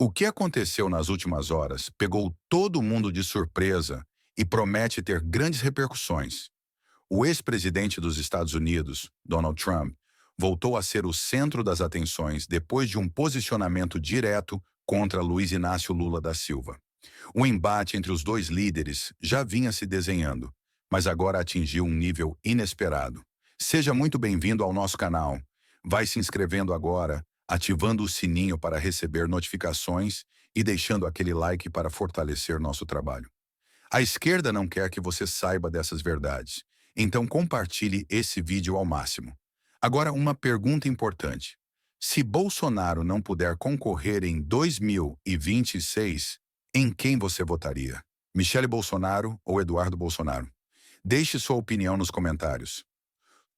O que aconteceu nas últimas horas pegou todo mundo de surpresa e promete ter grandes repercussões. O ex-presidente dos Estados Unidos, Donald Trump, voltou a ser o centro das atenções depois de um posicionamento direto contra Luiz Inácio Lula da Silva. O embate entre os dois líderes já vinha se desenhando, mas agora atingiu um nível inesperado. Seja muito bem-vindo ao nosso canal. Vai se inscrevendo agora, ativando o sininho para receber notificações e deixando aquele like para fortalecer nosso trabalho. A esquerda não quer que você saiba dessas verdades, então compartilhe esse vídeo ao máximo. Agora, uma pergunta importante. Se Bolsonaro não puder concorrer em 2026, em quem você votaria? Michele Bolsonaro ou Eduardo Bolsonaro? Deixe sua opinião nos comentários.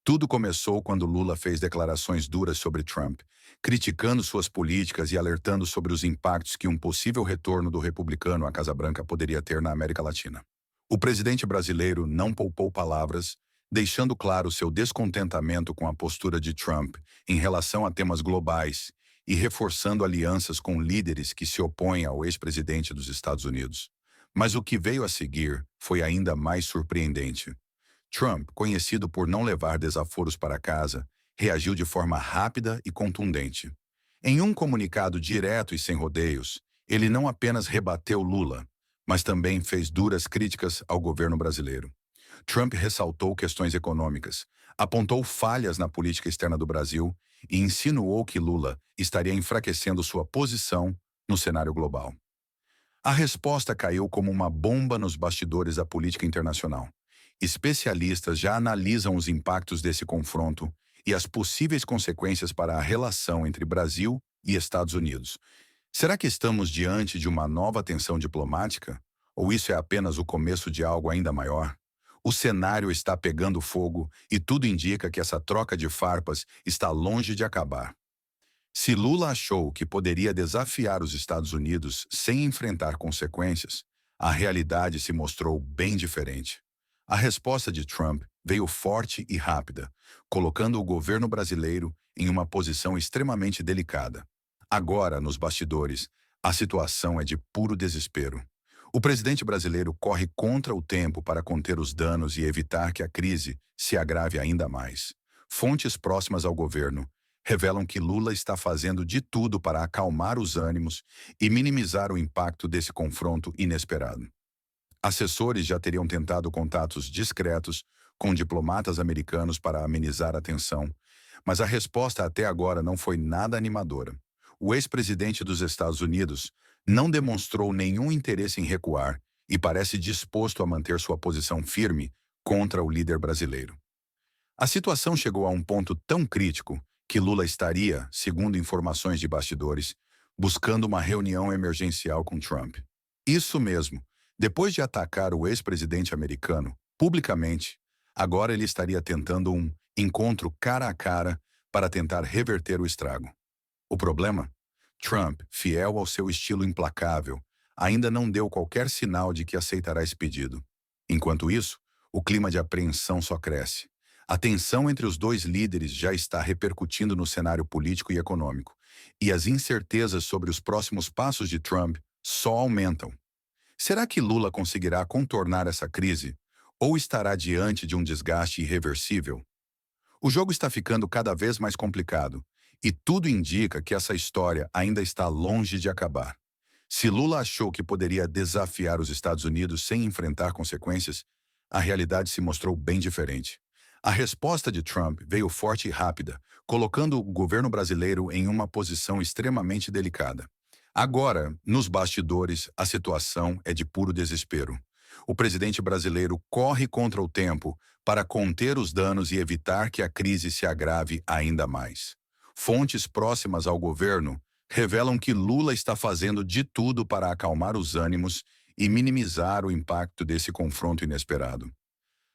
Tudo começou quando Lula fez declarações duras sobre Trump, criticando suas políticas e alertando sobre os impactos que um possível retorno do republicano à Casa Branca poderia ter na América Latina. O presidente brasileiro não poupou palavras, deixando claro seu descontentamento com a postura de Trump em relação a temas globais e reforçando alianças com líderes que se opõem ao ex-presidente dos Estados Unidos. Mas o que veio a seguir foi ainda mais surpreendente. Trump, conhecido por não levar desaforos para casa, reagiu de forma rápida e contundente. Em um comunicado direto e sem rodeios, ele não apenas rebateu Lula, mas também fez duras críticas ao governo brasileiro. Trump ressaltou questões econômicas, apontou falhas na política externa do Brasil e insinuou que Lula estaria enfraquecendo sua posição no cenário global. A resposta caiu como uma bomba nos bastidores da política internacional. Especialistas já analisam os impactos desse confronto e as possíveis consequências para a relação entre Brasil e Estados Unidos. Será que estamos diante de uma nova tensão diplomática? Ou isso é apenas o começo de algo ainda maior? O cenário está pegando fogo e tudo indica que essa troca de farpas está longe de acabar. Se Lula achou que poderia desafiar os Estados Unidos sem enfrentar consequências, a realidade se mostrou bem diferente. A resposta de Trump veio forte e rápida, colocando o governo brasileiro em uma posição extremamente delicada. Agora, nos bastidores, a situação é de puro desespero. O presidente brasileiro corre contra o tempo para conter os danos e evitar que a crise se agrave ainda mais. Fontes próximas ao governo revelam que Lula está fazendo de tudo para acalmar os ânimos e minimizar o impacto desse confronto inesperado. Assessores já teriam tentado contatos discretos com diplomatas americanos para amenizar a tensão, mas a resposta até agora não foi nada animadora. O ex-presidente dos Estados Unidos não demonstrou nenhum interesse em recuar e parece disposto a manter sua posição firme contra o líder brasileiro. A situação chegou a um ponto tão crítico que Lula estaria, segundo informações de bastidores, buscando uma reunião emergencial com Trump. Isso mesmo. Depois de atacar o ex-presidente americano publicamente, agora ele estaria tentando um encontro cara a cara para tentar reverter o estrago. O problema? Trump, fiel ao seu estilo implacável, ainda não deu qualquer sinal de que aceitará esse pedido. Enquanto isso, o clima de apreensão só cresce. A tensão entre os dois líderes já está repercutindo no cenário político e econômico, e as incertezas sobre os próximos passos de Trump só aumentam. Será que Lula conseguirá contornar essa crise ou estará diante de um desgaste irreversível? O jogo está ficando cada vez mais complicado e tudo indica que essa história ainda está longe de acabar. Se Lula achou que poderia desafiar os Estados Unidos sem enfrentar consequências, a realidade se mostrou bem diferente. A resposta de Trump veio forte e rápida, colocando o governo brasileiro em uma posição extremamente delicada. Agora, nos bastidores, a situação é de puro desespero. O presidente brasileiro corre contra o tempo para conter os danos e evitar que a crise se agrave ainda mais. Fontes próximas ao governo revelam que Lula está fazendo de tudo para acalmar os ânimos e minimizar o impacto desse confronto inesperado.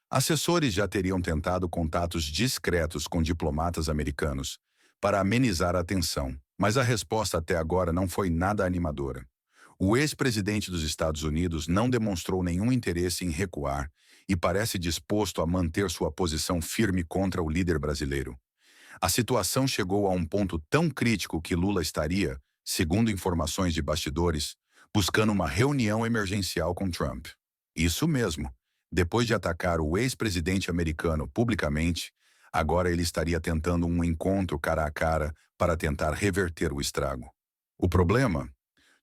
Assessores já teriam tentado contatos discretos com diplomatas americanos para amenizar a tensão, mas a resposta até agora não foi nada animadora. O ex-presidente dos Estados Unidos não demonstrou nenhum interesse em recuar e parece disposto a manter sua posição firme contra o líder brasileiro. A situação chegou a um ponto tão crítico que Lula estaria, segundo informações de bastidores, buscando uma reunião emergencial com Trump. Isso mesmo. Depois de atacar o ex-presidente americano publicamente, agora ele estaria tentando um encontro cara a cara para tentar reverter o estrago. O problema?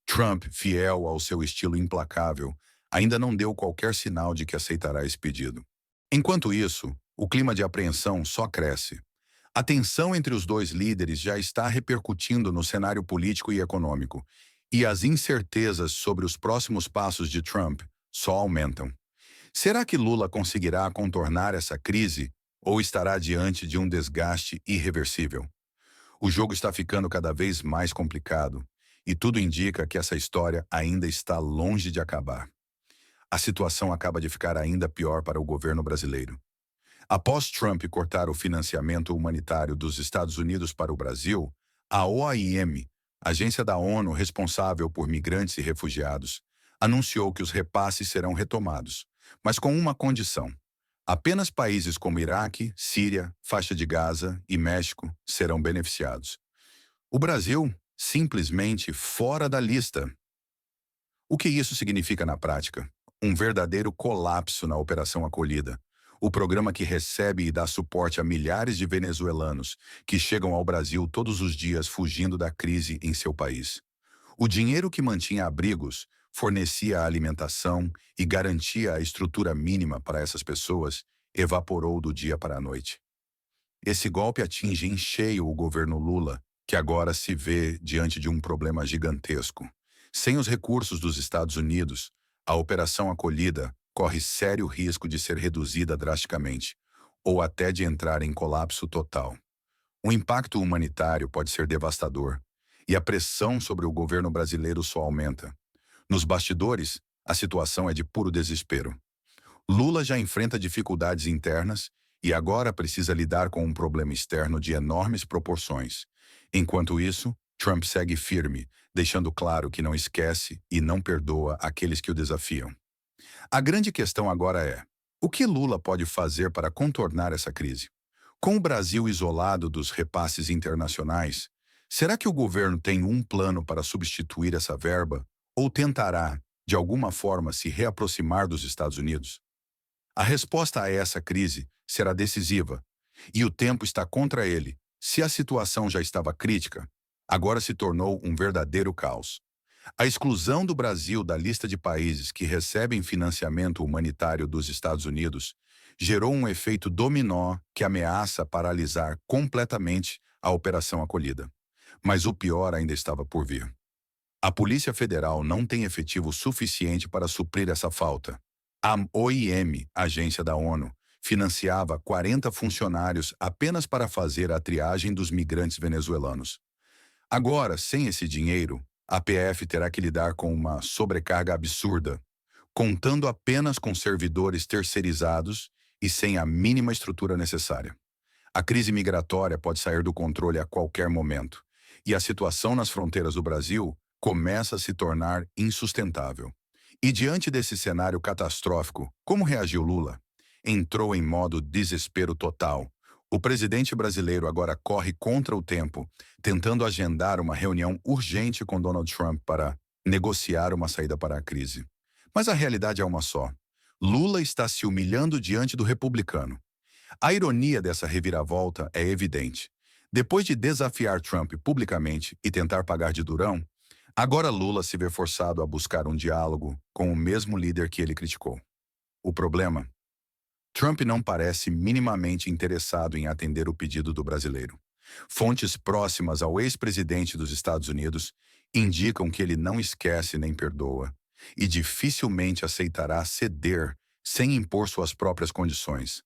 Trump, fiel ao seu estilo implacável, ainda não deu qualquer sinal de que aceitará esse pedido. Enquanto isso, o clima de apreensão só cresce. A tensão entre os dois líderes já está repercutindo no cenário político e econômico, e as incertezas sobre os próximos passos de Trump só aumentam. Será que Lula conseguirá contornar essa crise ou estará diante de um desgaste irreversível? O jogo está ficando cada vez mais complicado e tudo indica que essa história ainda está longe de acabar. A situação acaba de ficar ainda pior para o governo brasileiro. Após Trump cortar o financiamento humanitário dos Estados Unidos para o Brasil, a OIM, agência da ONU responsável por migrantes e refugiados, anunciou que os repasses serão retomados, mas com uma condição. Apenas países como Iraque, Síria, Faixa de Gaza e México serão beneficiados. O Brasil, simplesmente fora da lista. O que isso significa na prática? Um verdadeiro colapso na Operação Acolhida, o programa que recebe e dá suporte a milhares de venezuelanos que chegam ao Brasil todos os dias fugindo da crise em seu país. O dinheiro que mantinha abrigos, fornecia a alimentação e garantia a estrutura mínima para essas pessoas, evaporou do dia para a noite. Esse golpe atinge em cheio o governo Lula, que agora se vê diante de um problema gigantesco. Sem os recursos dos Estados Unidos, a Operação Acolhida corre sério risco de ser reduzida drasticamente, ou até de entrar em colapso total. O impacto humanitário pode ser devastador, e a pressão sobre o governo brasileiro só aumenta. Nos bastidores, a situação é de puro desespero. Lula já enfrenta dificuldades internas e agora precisa lidar com um problema externo de enormes proporções. Enquanto isso, Trump segue firme, deixando claro que não esquece e não perdoa aqueles que o desafiam. A grande questão agora é: o que Lula pode fazer para contornar essa crise? Com o Brasil isolado dos repasses internacionais, será que o governo tem um plano para substituir essa verba ou tentará, de alguma forma, se reaproximar dos Estados Unidos? A resposta a essa crise será decisiva, e o tempo está contra ele. Se a situação já estava crítica, agora se tornou um verdadeiro caos. A exclusão do Brasil da lista de países que recebem financiamento humanitário dos Estados Unidos gerou um efeito dominó que ameaça paralisar completamente a Operação Acolhida. Mas o pior ainda estava por vir. A Polícia Federal não tem efetivo suficiente para suprir essa falta. A OIM, agência da ONU, financiava 40 funcionários apenas para fazer a triagem dos migrantes venezuelanos. Agora, sem esse dinheiro, a PF terá que lidar com uma sobrecarga absurda, contando apenas com servidores terceirizados e sem a mínima estrutura necessária. A crise migratória pode sair do controle a qualquer momento, e a situação nas fronteiras do Brasil começa a se tornar insustentável. E diante desse cenário catastrófico, como reagiu Lula? Entrou em modo desespero total. O presidente brasileiro agora corre contra o tempo, tentando agendar uma reunião urgente com Donald Trump para negociar uma saída para a crise. Mas a realidade é uma só. Lula está se humilhando diante do republicano. A ironia dessa reviravolta é evidente. Depois de desafiar Trump publicamente e tentar pagar de durão, agora Lula se vê forçado a buscar um diálogo com o mesmo líder que ele criticou. O problema? Trump não parece minimamente interessado em atender o pedido do brasileiro. Fontes próximas ao ex-presidente dos Estados Unidos indicam que ele não esquece nem perdoa e dificilmente aceitará ceder sem impor suas próprias condições.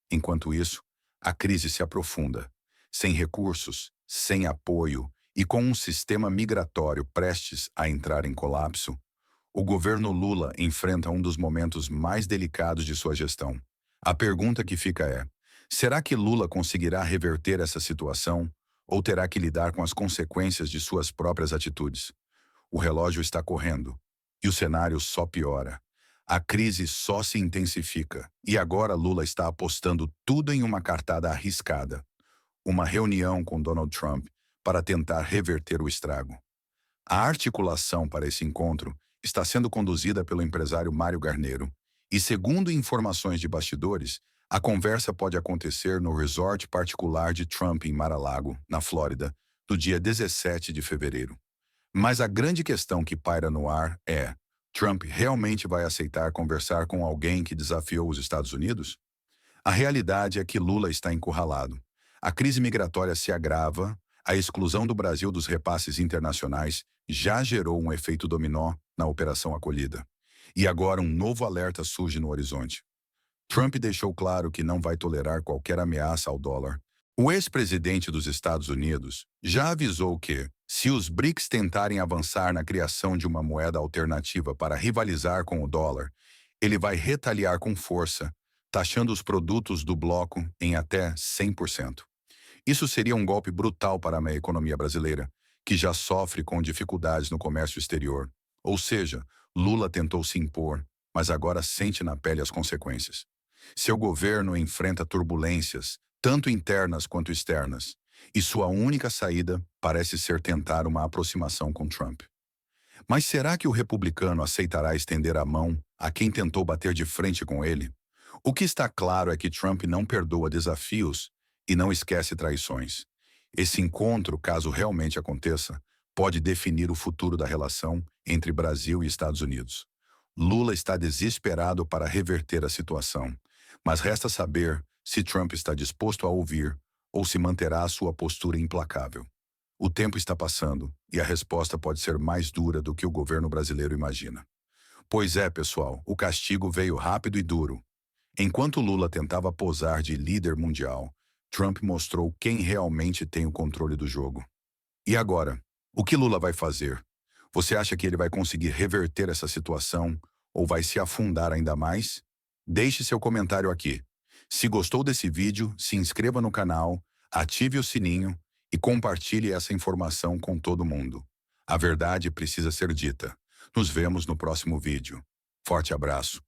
Enquanto isso, a crise se aprofunda. Sem recursos, sem apoio e com um sistema migratório prestes a entrar em colapso, o governo Lula enfrenta um dos momentos mais delicados de sua gestão. A pergunta que fica é: será que Lula conseguirá reverter essa situação ou terá que lidar com as consequências de suas próprias atitudes? O relógio está correndo e o cenário só piora. A crise só se intensifica e agora Lula está apostando tudo em uma cartada arriscada: uma reunião com Donald Trump para tentar reverter o estrago. A articulação para esse encontro está sendo conduzida pelo empresário Mário Garneiro, e segundo informações de bastidores, a conversa pode acontecer no resort particular de Trump em Mar-a-Lago, na Flórida, do dia 17 de fevereiro. Mas a grande questão que paira no ar é: Trump realmente vai aceitar conversar com alguém que desafiou os Estados Unidos? A realidade é que Lula está encurralado. A crise migratória se agrava, a exclusão do Brasil dos repasses internacionais já gerou um efeito dominó na Operação Acolhida. E agora um novo alerta surge no horizonte. Trump deixou claro que não vai tolerar qualquer ameaça ao dólar. O ex-presidente dos Estados Unidos já avisou que, se os BRICS tentarem avançar na criação de uma moeda alternativa para rivalizar com o dólar, ele vai retaliar com força, taxando os produtos do bloco em até 100%. Isso seria um golpe brutal para a economia brasileira, que já sofre com dificuldades no comércio exterior. Ou seja, Lula tentou se impor, mas agora sente na pele as consequências. Seu governo enfrenta turbulências, tanto internas quanto externas, e sua única saída parece ser tentar uma aproximação com Trump. Mas será que o republicano aceitará estender a mão a quem tentou bater de frente com ele? O que está claro é que Trump não perdoa desafios e não esquece traições. Esse encontro, caso realmente aconteça, pode definir o futuro da relação entre Brasil e Estados Unidos. Lula está desesperado para reverter a situação, mas resta saber se Trump está disposto a ouvir ou se manterá a sua postura implacável. O tempo está passando e a resposta pode ser mais dura do que o governo brasileiro imagina. Pois é, pessoal, o castigo veio rápido e duro. Enquanto Lula tentava posar de líder mundial, Trump mostrou quem realmente tem o controle do jogo. E agora, o que Lula vai fazer? Você acha que ele vai conseguir reverter essa situação ou vai se afundar ainda mais? Deixe seu comentário aqui. Se gostou desse vídeo, se inscreva no canal, ative o sininho e compartilhe essa informação com todo mundo. A verdade precisa ser dita. Nos vemos no próximo vídeo. Forte abraço.